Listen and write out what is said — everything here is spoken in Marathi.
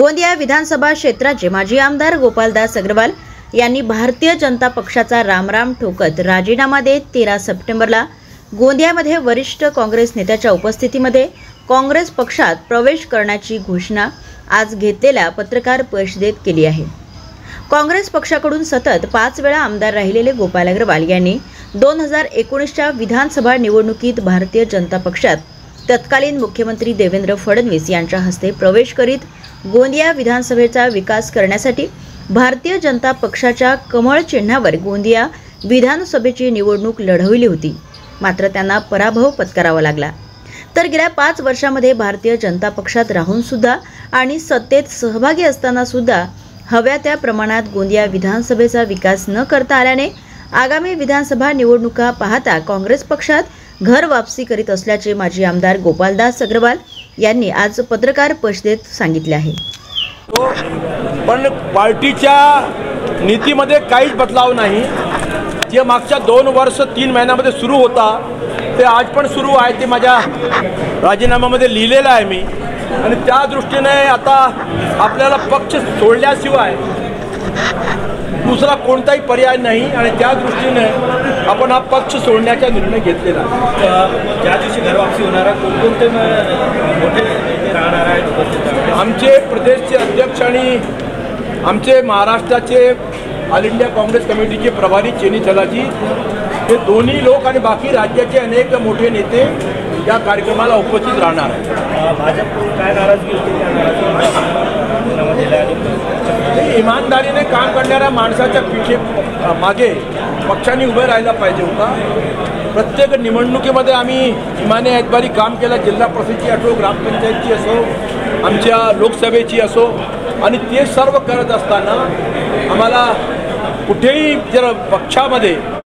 गोंदिया विधानसभा क्षेत्राचे माजी आमदार गोपालदास अग्रवाल यांनी भारतीय जनता पक्षाचा रामराम ठोकत राजीनामा देत 13 सप्टेंबरला गोंदियामध्ये वरिष्ठ काँग्रेस नेत्याच्या उपस्थितीमध्ये काँग्रेस पक्षात प्रवेश करण्याची घोषणा आज घेतलेल्या पत्रकार परिषदेत केली आहे। काँग्रेस पक्षाकडून सतत 5 वेळा आमदार राहिलेले गोपाल अग्रवाल यांनी 2019च्या विधानसभा निवडणुकीत भारतीय जनता पक्षात तत्कालीन मुख्यमंत्री देवेंद्र फडणवीस यांच्या हस्ते प्रवेश करीत गोंदिया विधानसभेचा विकास करण्यासाठी भारतीय जनता पक्षाच्या कमळ चिन्हावर गोंदिया विधानसभेची निवडणूक लढवली होती। मात्र त्यांना पराभव पत्करावा लागला। तर गेल्या 5 वर्षांमध्ये भारतीय जनता पक्षात राहून सुद्धा आणि सत्तेत सहभागी असताना सुद्धा हव्या त्या प्रमाणात गोंदिया विधानसभेचा विकास न करता आल्याने आगामी विधानसभा निवडणुका पाहता काँग्रेस पक्षात घर वापसी करीत असल्याचे माजी आमदार गोपालदास अग्रवाल यांनी आज पत्रकार परिषदेत सांगितले आहे। पण पार्टीच्या नीतीमध्ये काहीच बदलाव नाही। जे मागच्या 2 वर्ष 3 महिन्यामध्ये सुरू होता ते आज पण सुरू आहे। ते माझ्या राजीनाम्यामध्ये लिहिलेलं आहे मी। आणि त्या दृष्टीने आता आपल्याला पक्ष सोडल्याशिवाय दुसरा कोणताही पर्याय नाही आणि त्या दृष्टीने आपण हा पक्ष सोडण्याचा निर्णय घेतलेला आहे। ज्या दिवशी घर वापसी होणार आहे कोणकोणते मोठे नेते राहणार आहेत? आमचे प्रदेशचे अध्यक्ष आणि आमचे महाराष्ट्राचे ऑल इंडिया काँग्रेस कमिटीचे प्रभारी चेनी चलाजी हे दोन्ही लोक आणि बाकी राज्याचे अनेक मोठे नेते या कार्यक्रमाला उपस्थित राहणार आहेत। भाजपकडून काय नाराजगी होती? इमानदारीने काम करणाऱ्या माणसाच्या मागे पक्षाने उभे राहायला पाहिजे होता। प्रत्येक निवडणुकीमध्ये आम्ही इमाने ऐतबारी काम केलं। जिल्हा परिषदेची असो, ग्रामपंचायतची असो, आमच्या लोकसभेची असो, आणि ते सर्व करत असताना आम्हाला कुठेही जर पक्षामध्ये